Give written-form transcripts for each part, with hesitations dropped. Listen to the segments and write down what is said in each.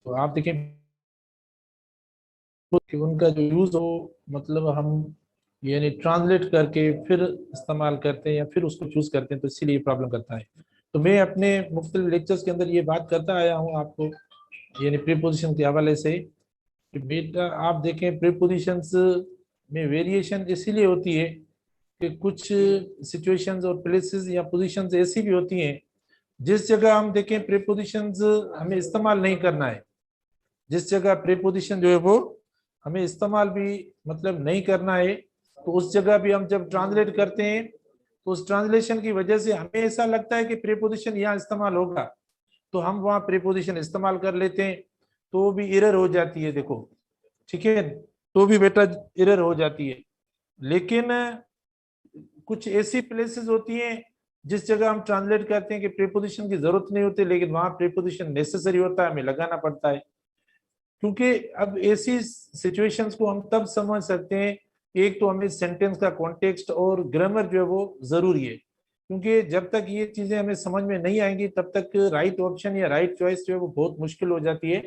तो आप देखें कि उनका जो यूज हो, मतलब हम यानी ट्रांसलेट करके फिर इस्तेमाल करते हैं या फिर उसको चूज करते हैं, तो इसीलिए प्रॉब्लम करता है। तो मैं अपने मुख्तलिफ लेक्चर्स के अंदर ये बात करता आया हूँ आपको, यानी प्रीपोजिशन के हवाले से कि बेटा आप देखें प्रीपोजिशंस में वेरिएशन इसीलिए होती है कि कुछ सिचुएशंस और प्लेसेस या पोजीशंस ऐसी भी होती हैं जिस जगह हम देखें प्रीपोजिशंस हमें इस्तेमाल नहीं करना है, जिस जगह प्रीपोजिशन जो है वो हमें इस्तेमाल भी मतलब नहीं करना है, तो उस जगह भी हम जब ट्रांसलेट करते हैं तो उस ट्रांसलेशन की वजह से हमें ऐसा लगता है कि प्रीपोजिशन यहाँ इस्तेमाल होगा, तो हम वहाँ प्रीपोजिशन इस्तेमाल कर लेते हैं, तो भी एरर हो जाती है। देखो ठीक है, तो भी बेटा एरर हो जाती है। लेकिन कुछ ऐसी प्लेसेस होती हैं जिस जगह हम ट्रांसलेट करते हैं कि प्रीपोजिशन की जरूरत नहीं होती, लेकिन वहां प्रीपोजिशन नेसेसरी होता है, हमें लगाना पड़ता है। क्योंकि अब ऐसी सिचुएशंस को हम तब समझ सकते हैं, एक तो हमें सेंटेंस का कॉन्टेक्स्ट और ग्रामर जो है वो जरूरी है, क्योंकि जब तक ये चीजें हमें समझ में नहीं आएंगी तब तक राइट ऑप्शन या राइट चॉइस जो है वो बहुत मुश्किल हो जाती है।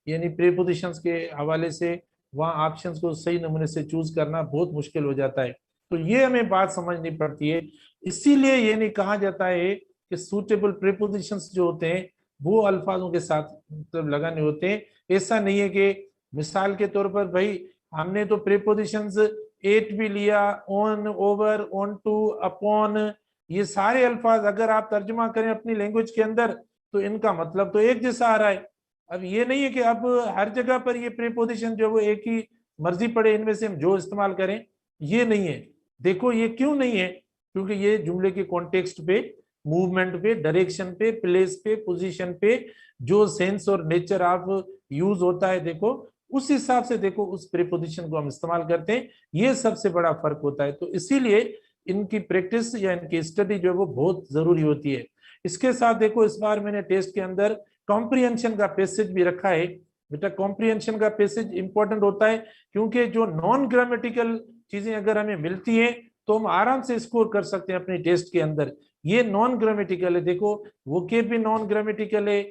यानी प्रीपोजिशंस के हवाले से वहाँ ऑप्शंस को सही नमूने से चूज करना बहुत मुश्किल हो जाता है, तो ये हमें बात समझनी पड़ती है। इसीलिए ये नहीं कहा जाता है कि सूटेबल प्रीपोजिशंस जो होते हैं वो अल्फाजों के साथ मतलब लगाने होते हैं। ऐसा नहीं है कि मिसाल के तौर पर भाई हमने तो प्रीपोजिशंस एट भी लिया, on, over, on to, upon, ये सारे अल्फाज अगर आप तर्जुमा करें अपनी लैंग्वेज के अंदर तो इनका मतलब तो एक जैसा आ रहा है। अब ये नहीं है कि अब हर जगह पर ये प्रीपोजिशन जो वो एक ही मर्जी पड़े इनमें से हम जो इस्तेमाल करें, ये नहीं है। देखो ये क्यों नहीं है, क्योंकि ये जुमले के कॉन्टेक्स्ट पे, मूवमेंट पे, डायरेक्शन पे, प्लेस पे, पोजीशन पे जो सेंस और नेचर ऑफ यूज होता है, देखो उस हिसाब से देखो उस प्रीपोजिशन को हम इस्तेमाल करते हैं। ये सबसे बड़ा फर्क होता है, तो इसीलिए इनकी प्रैक्टिस या इनकी स्टडी जो है वो बहुत जरूरी होती है। इसके साथ देखो इस बार मैंने टेस्ट के अंदर कॉम्प्रिहेंशन का पैसेज भी रखा है। बेटा कॉम्प्रिहेंशन का पैसेज इंपॉर्टेंट होता है, क्योंकि जो नॉन ग्रामेटिकल चीजें अगर हमें मिलती है तो हम आराम से स्कोर कर सकते हैं अपने टेस्ट के अंदर। ये नॉन ग्रामेटिकल है, देखो वो के भी नॉन ग्रामेटिकल है,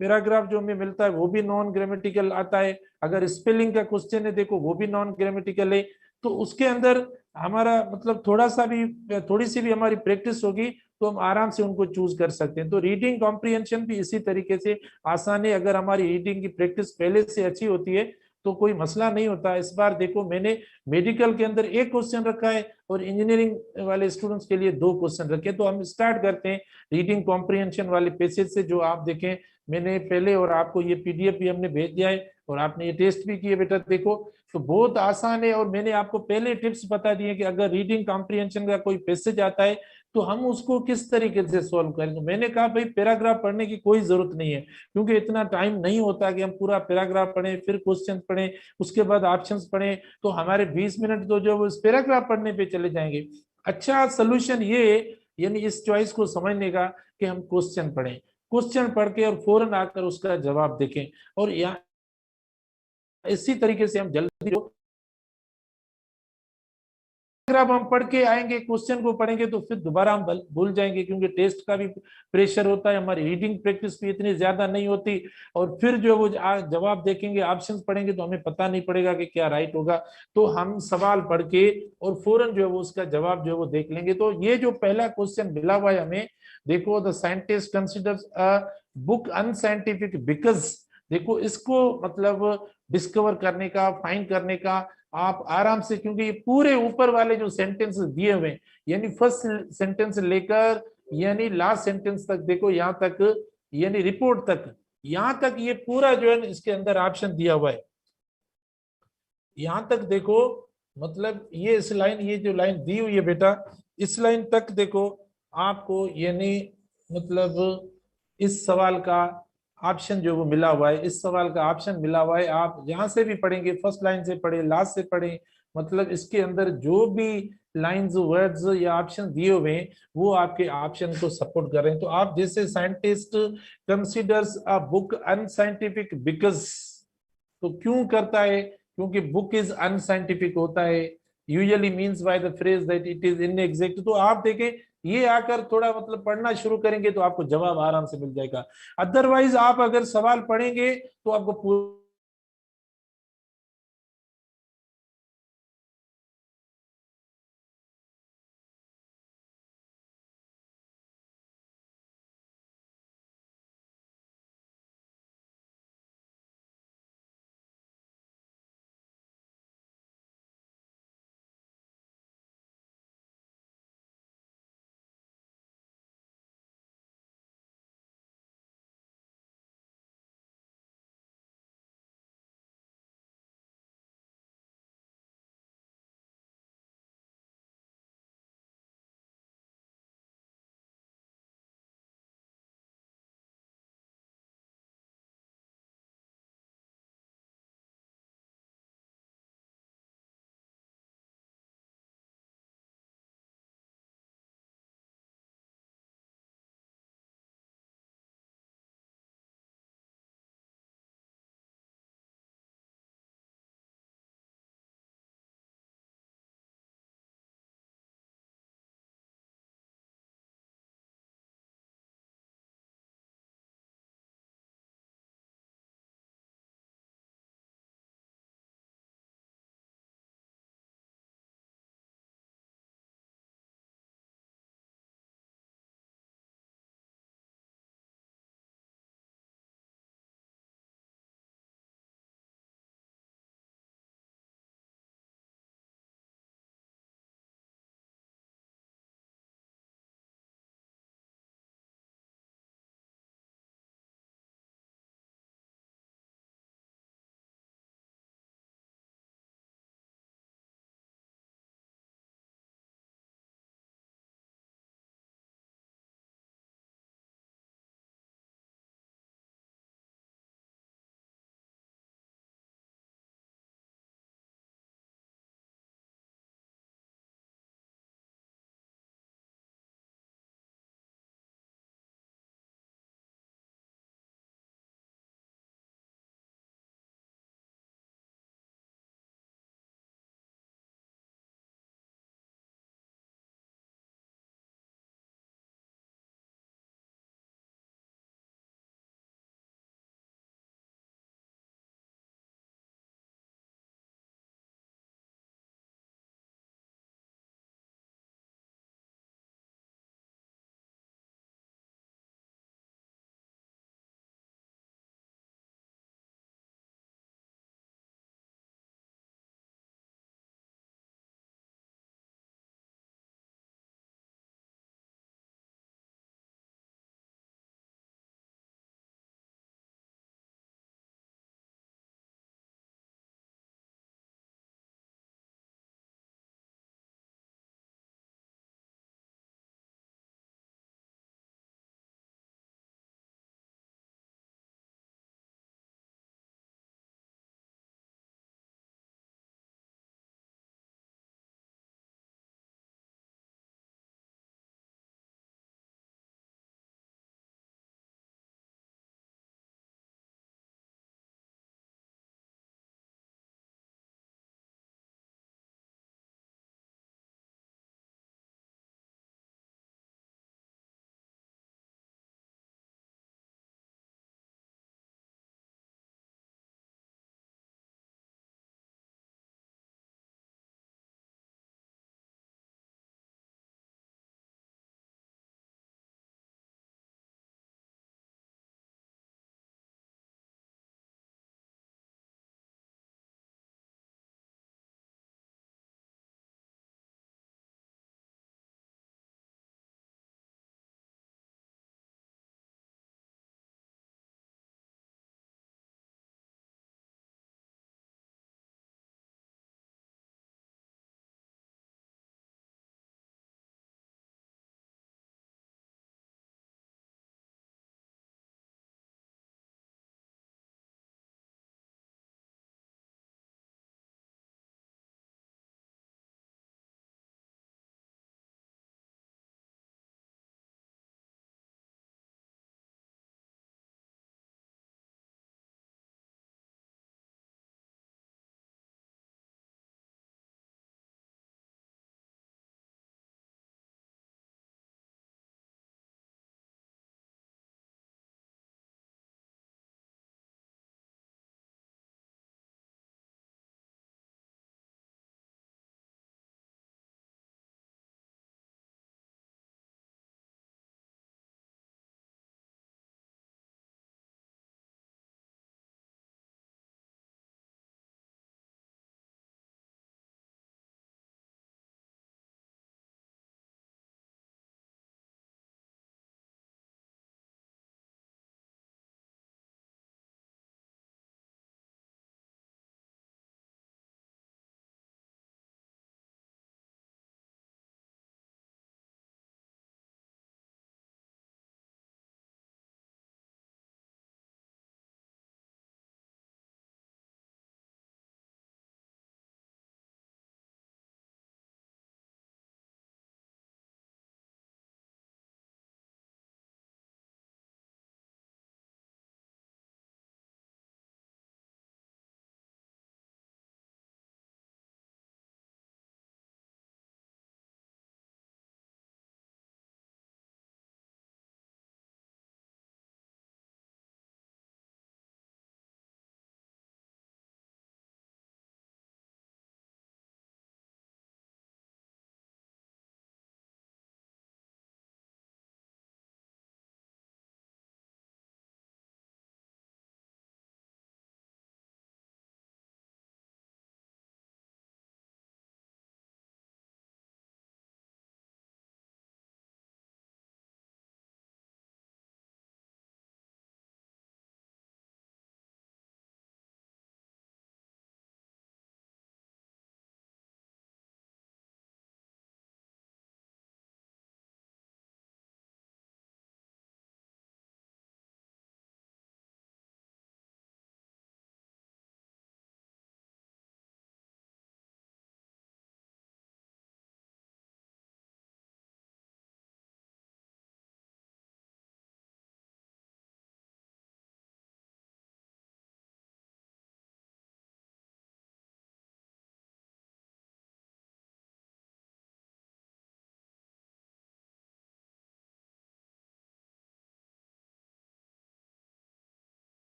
पैराग्राफ जो हमें मिलता है वो भी नॉन ग्रामेटिकल आता है, अगर स्पेलिंग का क्वेश्चन है देखो वो भी नॉन ग्रामेटिकल है। तो उसके अंदर हमारा मतलब थोड़ा सा भी, थोड़ी सी भी हमारी प्रैक्टिस होगी तो हम आराम से उनको चूज कर सकते हैं। तो रीडिंग कॉम्प्रिहेंशन भी इसी तरीके से आसान है, अगर हमारी रीडिंग की प्रैक्टिस पहले से अच्छी होती है तो कोई मसला नहीं होता। इस बार देखो मैंने मेडिकल के अंदर एक क्वेश्चन रखा है और इंजीनियरिंग वाले स्टूडेंट्स के लिए दो क्वेश्चन रखे। तो हम स्टार्ट करते हैं रीडिंग कॉम्प्रिहेंशन वाले पैसेज से, जो आप देखें मैंने पहले, और आपको ये पीडीएफ भी हमने भेज दिया है और आपने ये टेस्ट भी किए बेटा। देखो तो बहुत आसान है, और मैंने आपको पहले टिप्स बता दिए कि अगर रीडिंग कॉम्प्रिहेंशन का कोई पैसेज आता है तो हम उसको किस तरीके से सॉल्व करें। तो मैंने कहा भाई पैराग्राफ पढ़ने की कोई जरूरत नहीं है, क्योंकि इतना टाइम नहीं होता कि हम पूरा पैराग्राफ पढ़ें फिर क्वेश्चन पढ़ें उसके बाद ऑप्शंस पढ़ें, तो हमारे 20 मिनट तो जो उस पैराग्राफ पढ़ने पे चले जाएंगे। अच्छा सोल्यूशन ये, यानी इस चॉइस को समझने का, कि हम क्वेश्चन पढ़ें, क्वेश्चन पढ़ के और फौरन आकर उसका जवाब देखें, और यहाँ इसी तरीके से हम जल्दी, अगर अब हम पढ़ के आएंगे क्वेश्चन को पढ़ेंगे तो फिर दोबारा हम भूल जाएंगे, क्योंकि टेस्ट का भी प्रेशर होता है, हमारी रीडिंग प्रैक्टिस भी इतनी ज्यादा नहीं होती, और फिर जो वो जवाब देखेंगे ऑप्शंस पढ़ेंगे तो हमें पता नहीं पड़ेगा कि क्या राइट होगा। तो हम सवाल पढ़ के और फौरन जो है वो उसका जवाब जो है वो देख लेंगे। तो ये जो पहला क्वेश्चन मिला हुआ है हमें, देखो the scientist considers a book unscientific because, देखो इसको मतलब डिस्कवर करने का, फाइंड करने का आप आराम से, क्योंकि पूरे ऊपर वाले जो सेंटेंस दिए हुए हैं, यानी फर्स्ट सेंटेंस लेकर यानी लास्ट सेंटेंस तक, देखो यहाँ तक यानी रिपोर्ट तक, यहाँ तक ये पूरा जो है इसके अंदर ऑप्शन दिया हुआ है। यहाँ तक देखो मतलब ये इस लाइन, ये जो लाइन दी हुई है बेटा, इस लाइन तक देखो आपको यानी मतलब इस सवाल का ऑप्शन जो वो मिला हुआ है, इस सवाल का ऑप्शन मिला हुआ है। आप जहां से भी पढ़ेंगे, फर्स्ट लाइन से पढ़े, लास्ट से पढ़े, मतलब इसके अंदर जो भी लाइंस, वर्ड्स या ऑप्शन दिए हुए हैं वो आपके ऑप्शन को सपोर्ट कर रहे हैं। तो आप जैसे scientist considers a book unscientific because, तो क्यों करता है, क्योंकि बुक इज अनसाइंटिफिक होता है, usually means by the phrase that it is inexact. तो आप देखें ये आकर थोड़ा मतलब पढ़ना शुरू करेंगे तो आपको जवाब आराम से मिल जाएगा। अदरवाइज आप अगर सवाल पढ़ेंगे तो आपको पूरा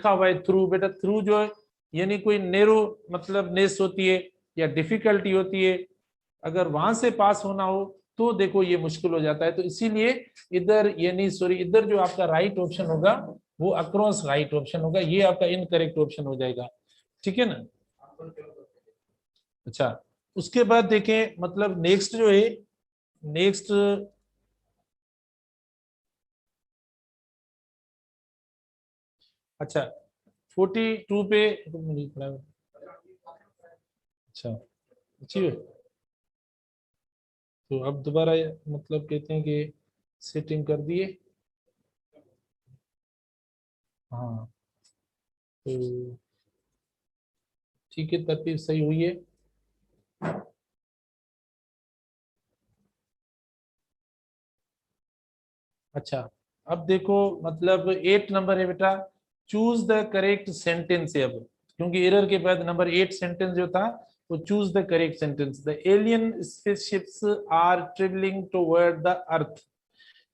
लिखा हुआ है थ्रू, बेटा थ्रू जो है यानी कोई नेरो मतलब नेस होती है या डिफिकल्टी होती है, अगर वहां से पास होना हो तो देखो ये मुश्किल हो जाता है। तो इसीलिए इधर यानी सॉरी इधर जो आपका राइट ऑप्शन होगा वो अक्रॉस राइट ऑप्शन होगा, ये आपका इनकरेक्ट ऑप्शन हो जाएगा। ठीक है ना। अच्छा, उसके बाद देखें मतलब नेक्स्ट जो है, नेक्स्ट अच्छा 42 पे तो मुझे पड़ा। अच्छा अच्छी है। तो अब दोबारा मतलब कहते हैं कि सेटिंग कर दिए। हाँ तो ठीक है, तरतीब सही हुई है। अच्छा, अब देखो मतलब 8 नंबर है बेटा, चूज द करेक्ट सेंटेंस है। अब क्योंकि एरर के बाद नंबर 8 सेंटेंस जो था वो choose the correct sentence. The alien spaceships are travelling toward the earth.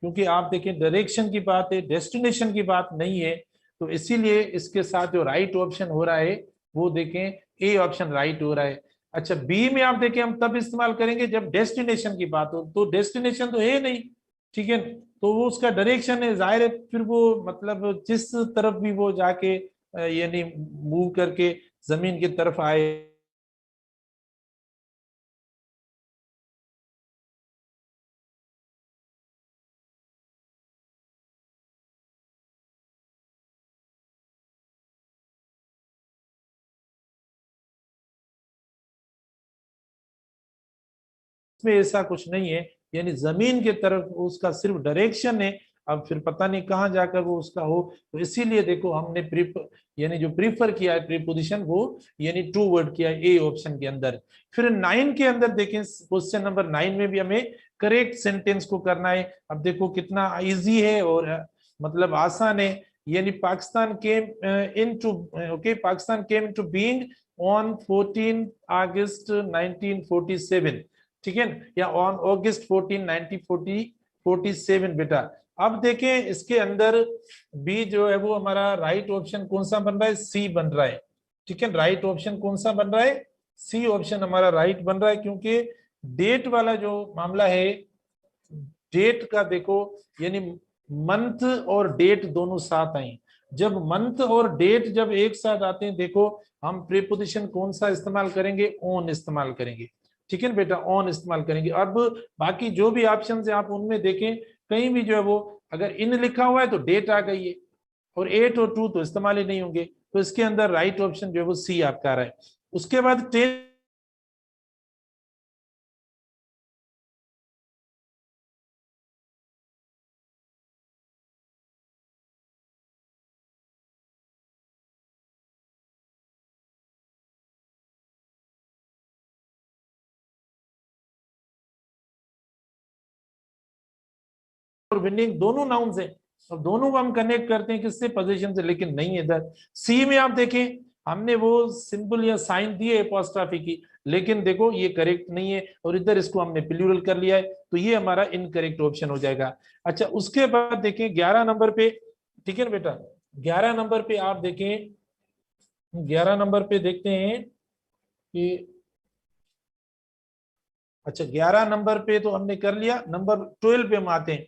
क्योंकि आप देखें डायरेक्शन की बात है, डेस्टिनेशन की बात नहीं है, तो इसीलिए इसके साथ जो राइट ऑप्शन हो रहा है वो देखें ए ऑप्शन राइट हो रहा है। अच्छा, बी में आप देखें हम तब इस्तेमाल करेंगे जब डेस्टिनेशन की बात हो, तो डेस्टिनेशन तो है नहीं। ठीक है, तो वो उसका डायरेक्शन है, जाहिर है फिर वो मतलब जिस तरफ भी वो जाके यानी मूव करके जमीन की तरफ आए। इसमें ऐसा कुछ नहीं है, यानी जमीन के तरफ उसका सिर्फ डायरेक्शन है। अब फिर पता नहीं कहाँ जाकर वो उसका हो, तो इसीलिए देखो हमने यानी जो प्रीफर किया है प्रीपोजिशन वो यानी टू वर्ड किया है ए ऑप्शन के अंदर। फिर 9 के अंदर देखें, क्वेश्चन नंबर 9 में भी हमें करेक्ट सेंटेंस को करना है। अब देखो कितना इजी है और मतलब आसान है। यानी Pakistan came into okay Pakistan came into being on 14 अगस्त 1947। ठीक है, या ऑन अगस्त 14 1947 बेटा। अब देखें इसके अंदर बी जो है वो हमारा राइट ऑप्शन कौन सा बन रहा है, सी बन रहा है। ठीक है, राइट ऑप्शन कौन सा बन रहा है, सी ऑप्शन हमारा राइट बन रहा है। क्योंकि डेट वाला जो मामला है, डेट का देखो यानी मंथ और डेट दोनों साथ आए। जब मंथ और डेट जब एक साथ आते हैं, देखो हम प्रीपोजिशन कौन सा इस्तेमाल करेंगे, ऑन इस्तेमाल करेंगे। ठीक है ना बेटा, ऑन इस्तेमाल करेंगे। अब बाकी जो भी ऑप्शन है आप उनमें देखें, कहीं भी जो है वो अगर इन लिखा हुआ है तो डेट आ गई है, और 8 और 2 तो इस्तेमाल ही नहीं होंगे। तो इसके अंदर राइट ऑप्शन जो है वो सी आपका आ रहा है। उसके बाद 10 और विनिंग दोनों नाउन्स हैं, और दोनों को हम कनेक्ट करते हैं किससे, पोजीशन से, लेकिन नहीं है इधर। सी में आप देखें हमने वो सिंपल या साइन दिए अपोस्ट्रोफी की, लेकिन देखो ये करेक्ट नहीं है, और इधर इसको हमने प्लूरल कर लिया है, तो ये हमारा इनकरेक्ट ऑप्शन हो जाएगा। अच्छा, उसके बाद देखें 11 नंबर पे। ठीक है ना बेटा, 11 नंबर पे आप देखें, 11 नंबर पे देखते हैं कि अच्छा 11 नंबर पे तो हमने कर लिया। नंबर 12 पे हम आते हैं,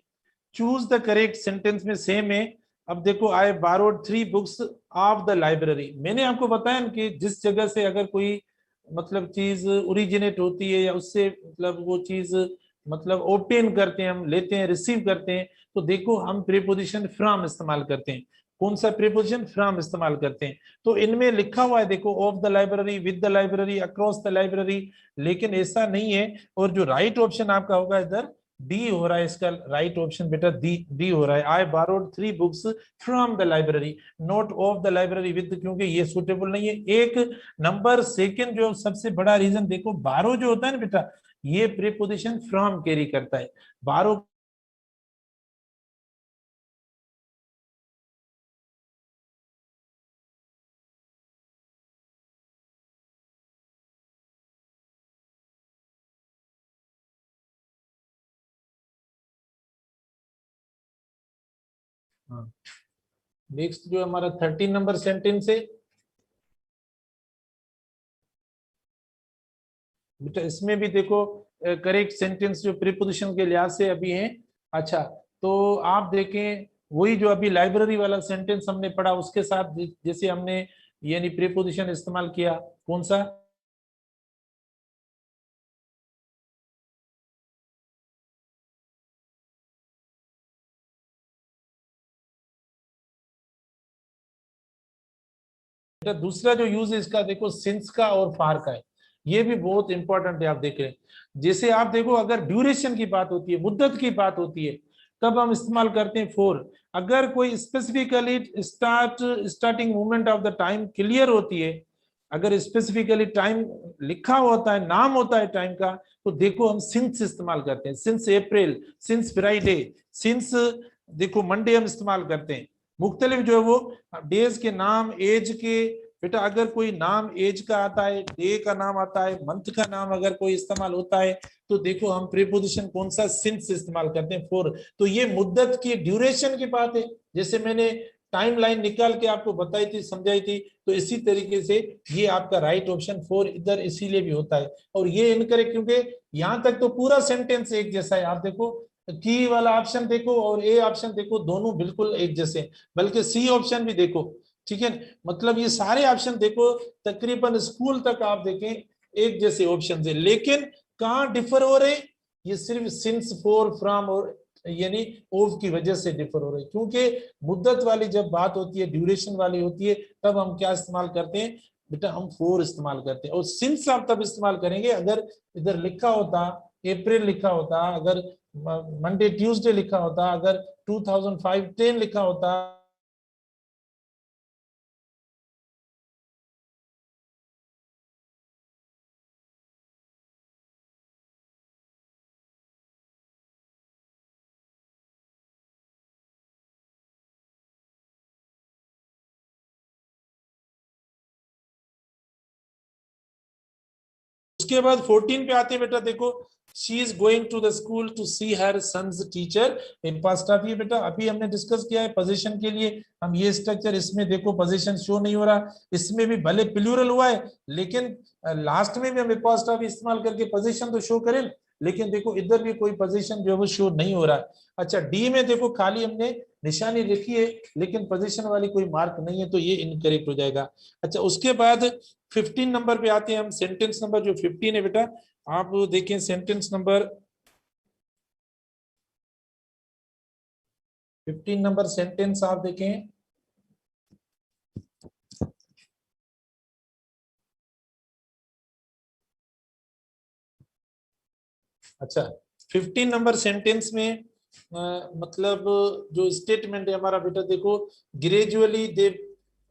चूज द करेक्ट सेंटेंस में सेम है। अब देखो, I borrowed 3 books of the library. मैंने आपको बताया ना कि जिस जगह से अगर कोई मतलब चीज ओरिजिनेट होती है या उससे मतलब वो चीज मतलब ओपन करते हैं, हम लेते हैं, रिसीव करते हैं, तो देखो हम प्रीपोजिशन फ्रॉम इस्तेमाल करते हैं। कौन सा प्रीपोजिशन, फ्रॉम इस्तेमाल करते हैं। तो इनमें लिखा हुआ है देखो, of the library, with the library, across the library, लेकिन ऐसा नहीं है। और जो राइट ऑप्शन आपका होगा इधर डी हो रहा है, इसका राइट ऑप्शन बेटा डी डी हो रहा है। I borrowed 3 books from the library, not of the library with, क्योंकि ये सुटेबल नहीं है। एक नंबर सेकंड जो सबसे बड़ा रीजन देखो, बारो जो होता है ना बेटा, ये प्रीपोजिशन फ्रॉम कैरी करता है। बारो नेक्स्ट जो हमारा 13 नंबर सेंटेंस है बेटा, इसमें भी देखो करेक्ट सेंटेंस जो प्रीपोजिशन के लिहाज से अभी है। अच्छा, तो आप देखें वही जो अभी लाइब्रेरी वाला सेंटेंस हमने पढ़ा उसके साथ जैसे हमने यानी प्रीपोजिशन इस्तेमाल किया, कौन सा? बेटा दूसरा जो यूज है इसका देखो सिंस का और फार का है, ये भी बहुत इंपॉर्टेंट है। आप देख रहे हैं जैसे आप देखो अगर ड्यूरेशन की बात होती है, मुद्दत की बात होती है, तब हम इस्तेमाल करते हैं फॉर। अगर कोई specifically starting movement of the time clear होती है, अगर स्पेसिफिकली टाइम लिखा होता है, नाम होता है टाइम का, तो देखो हम सिंस इस्तेमाल करते हैं। Since April, since Friday, since देखो मंडे हम इस्तेमाल करते हैं। मुख्तलिफ जो है वो डेज के नाम, एज के, बेटा अगर कोई नाम एज का आता है, डे का नाम आता है, मंथ का नाम अगर कोई इस्तेमाल होता है, तो देखो हम प्रीपोजिशन कौन सा? सिंस इस्तेमाल करते हैं, फॉर। तो ये मुद्दत की ड्यूरेशन की बात है, जैसे मैंने टाइम लाइन निकाल के आपको बताई थी, समझाई थी, तो इसी तरीके से ये आपका राइट ऑप्शन फॉर इधर इसीलिए भी होता है। और ये इनकरेक्ट क्योंकि यहां तक तो पूरा सेंटेंस एक जैसा है। आप देखो की वाला ऑप्शन देखो और ए ऑप्शन देखो, दोनों बिल्कुल एक जैसे, बल्कि सी ऑप्शन भी देखो, ठीक है। मतलब ये सारे ऑप्शन देखो तकरीबन स्कूल तक आप देखें एक जैसे ऑप्शन है, लेकिन कहाँ डिफर हो रहे? ये सिर्फ सिंस, फॉर, फ्रॉम और यानी ऑफ की वजह से डिफर हो रहे, क्योंकि मुद्दत वाली जब बात होती है, ड्यूरेशन वाली होती है, तब हम क्या इस्तेमाल करते हैं बेटा? हम फॉर इस्तेमाल करते हैं। और सिंस आप तब इस्तेमाल करेंगे अगर इधर लिखा होता अप्रैल लिखा होता, अगर मंडे ट्यूसडे लिखा होता, अगर 2005-10 लिखा होता। उसके बाद 14 पे आते हैं बेटा, देखो she is going to the school to see her son's teacher in past of. ये बेटा अभी हमने डिस्कस किया है पोजीशन के लिए हम ये स्ट्रक्चर, इसमें देखो पोजीशन शो नहीं हो रहा, इसमें भी भले प्लूरल हुआ है, लेकिन लास्ट में भी हम पास्ट ऑफ इस्तेमाल करके पोजीशन तो शो करें, लेकिन देखो इधर भी कोई पोजीशन जो है वो शो नहीं हो रहा है। अच्छा, डी में देखो खाली हमने निशानी लिखी है, लेकिन पोजीशन वाली कोई मार्क नहीं है, तो ये इनकरेक्ट हो जाएगा। अच्छा, उसके बाद 15 नंबर पे आते हैं हम। सेंटेंस नंबर जो 15 है बेटा, आप देखें सेंटेंस नंबर 15 नंबर सेंटेंस आप देखें। अच्छा, 15 नंबर सेंटेंस में मतलब जो स्टेटमेंट है हमारा बेटा, देखो gradually they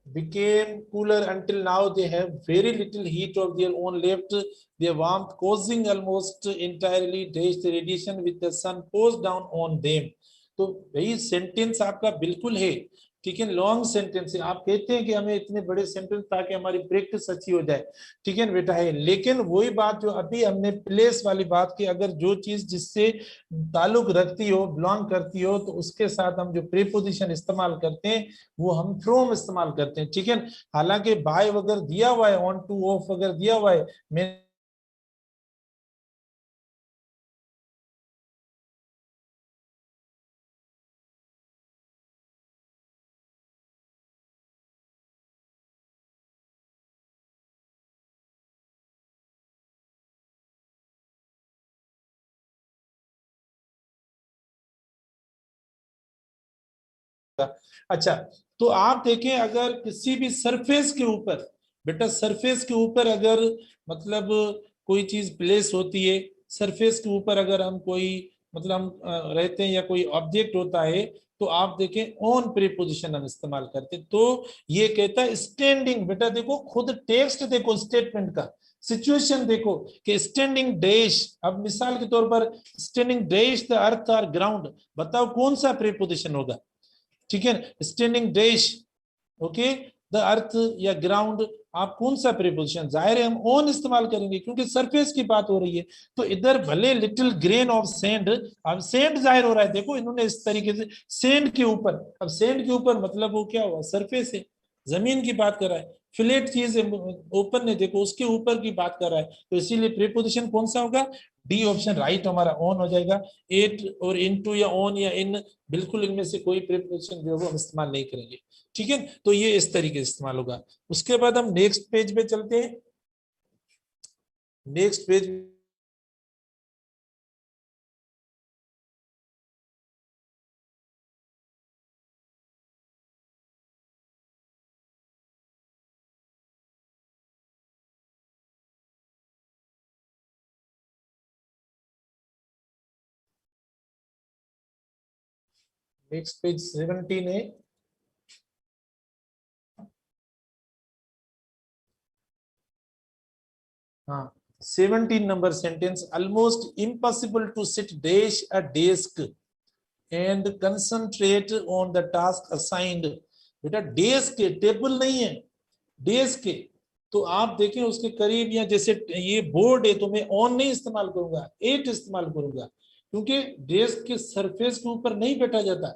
became cooler until now they have very little heat of their own left, their warmth causing almost entirely dash the radiation with the sun pours down on them। तो भाई sentence आपका बिल्कुल है, ठीक है, long sentence है। आप कहते हैं कि हमें इतने बड़े सेंटेंस ताकि हमारी प्रैक्टिस अच्छी हो जाए, ठीक है बेटा, है। लेकिन वही बात जो अभी हमने प्लेस वाली बात की, अगर जो चीज जिससे ताल्लुक रखती हो, बिलोंग करती हो, तो उसके साथ हम जो प्रीपोजिशन इस्तेमाल करते हैं वो हम फ्रॉम इस्तेमाल करते हैं, ठीक है। हालांकि बाय वगैरह दिया हुआ है, ऑन टू, ऑफ वगैरह दिया हुआ है, मैं अच्छा, तो आप देखें अगर किसी भी सरफेस के ऊपर बेटा, सरफेस के ऊपर अगर मतलब कोई चीज प्लेस होती है, सरफेस के ऊपर अगर हम कोई मतलब हम रहते हैं या कोई ऑब्जेक्ट होता है, तो आप देखें ऑन प्रीपोजिशन हम इस्तेमाल करते हैं। तो ये कहता है स्टैंडिंग, बेटा देखो खुद टेक्स्ट देखो स्टेटमेंट का, सिचुएशन देखो कि स्टैंडिंग डैश। अब मिसाल के तौर पर स्टैंडिंग डैश द अर्थ और ग्राउंड, बताओ कौन सा प्रीपोजिशन होगा, ठीक है। Standing dash, okay, the earth या ग्राउंड, आप कौन सा प्रीपोजिशन, जाहिर है हम ऑन इस्तेमाल करेंगे क्योंकि सरफेस की बात हो रही है। तो इधर भले लिटिल ग्रेन ऑफ सैंड, अब सैंड जाहिर हो रहा है, देखो इन्होंने इस तरीके से सैंड के ऊपर, अब सैंड के ऊपर मतलब वो क्या हुआ, सरफेस है, जमीन की बात कर रहा है, फ्लैट चीज है, ओपन है, देखो उसके ऊपर की बात कर रहा है, तो इसीलिए प्रीपोजिशन कौन सा होगा, डी ऑप्शन राइट हमारा ऑन हो जाएगा। एट और इनटू या ऑन या इन, बिल्कुल इनमें से कोई प्रीपोजिशन जो है वो हम इस्तेमाल नहीं करेंगे, ठीक है। तो ये इस तरीके से इस्तेमाल होगा। उसके बाद हम नेक्स्ट पेज पे चलते हैं। नेक्स्ट पेज नेक्स्ट पेज 17 है। हाँ, 17 number sentence, almost impossible to sit dash a desk and concentrate on the task assigned. बेटा डेस्क के, टेबल नहीं है, डेस्क के, तो आप देखें उसके करीब, या जैसे ये बोर्ड है तो मैं ऑन नहीं इस्तेमाल करूंगा, एट इस्तेमाल करूंगा, क्योंकि डेस्क के सरफेस के ऊपर नहीं बैठा जाता।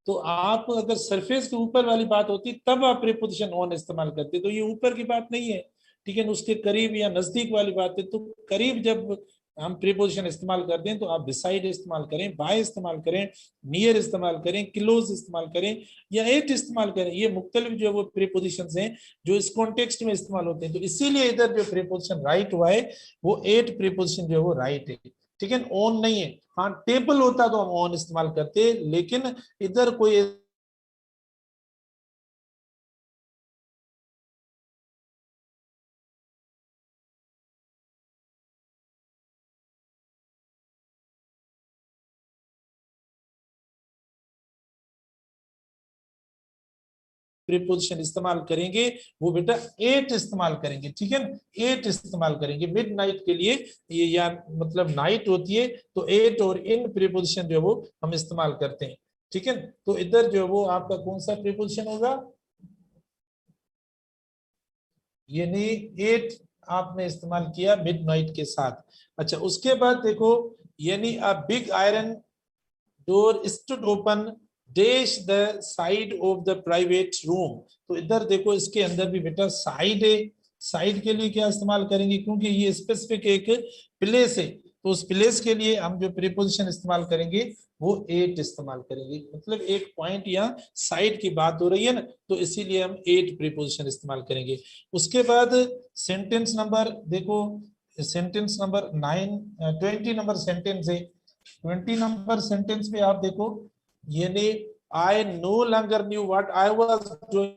तो आप अगर सरफेस के ऊपर वाली बात होती तब आप प्रीपोजिशन ऑन इस्तेमाल करते, तो ये ऊपर की बात नहीं है, ठीक है। उसके करीब या नजदीक वाली बात है, तो करीब जब हम प्रीपोजिशन इस्तेमाल करते हैं तो आप बिसाइड इस्तेमाल करें, बाय इस्तेमाल करें, नियर इस्तेमाल करें, क्लोज इस्तेमाल करें, या एट इस्तेमाल करें। ये मुख्तलिफ जो वो प्रीपोजिशंस हैं जो इस कॉन्टेक्स्ट में इस्तेमाल होते हैं, तो इसीलिए इधर जो प्रीपोजिशन राइट हुआ है वो एट प्रीपोजिशन जो है वो राइट है, ठीक है, ऑन नहीं है। हाँ टेबल होता तो हम ऑन इस्तेमाल करते, लेकिन इधर कोई प्रीपोजिशन इस्तेमाल करेंगे वो बेटा एट इस्तेमाल करेंगे, ठीक है ना, एट इस्तेमाल करेंगे मिड नाइट के लिए, ये या मतलब नाइट होती है तो एट और इन प्रीपोजिशन जो है वो हम इस्तेमाल करते हैं, ठीक है। तो इधर जो है वो आपका कौन सा प्रीपोजिशन होगा, यानी एट आपने इस्तेमाल किया मिड नाइट के साथ। अच्छा उसके बाद देखो, यानी a big iron door stood open dash the side of the private room. तो इधर देखो इसके अंदर भी बेटा साइड है, साइड के लिए क्या इस्तेमाल करेंगे, क्योंकि ये स्पेसिफिक एक प्लेस है, तो उस प्लेस के लिए हम जो प्रीपोजिशन इस्तेमाल करेंगे वो एट इस्तेमाल करेंगे, मतलब एक पॉइंट या साइड की बात हो रही है ना, तो इसीलिए हम एट प्रीपोजिशन इस्तेमाल करेंगे। उसके बाद सेंटेंस नंबर देखो, सेंटेंस नंबर 20 नंबर सेंटेंस है। 20 नंबर सेंटेंस में आप देखो, यानी I know longer knew what I was doing,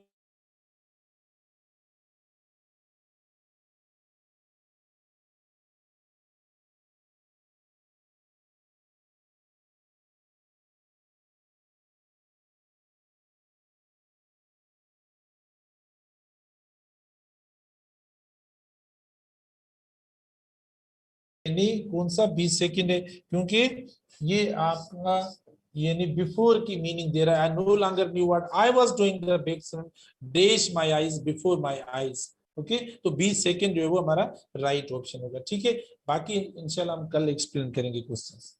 यानी कौन सा 20 सेकंड है, क्योंकि ये आपका यानी बिफोर की मीनिंग दे रहा है। I know longer knew what I was doing the big dash my eyes before my eyes, okay. तो 20 सेकंड जो है वो हमारा राइट ऑप्शन होगा, ठीक है। बाकी इंशाल्लाह हम कल एक्सप्लेन करेंगे क्वेश्चंस।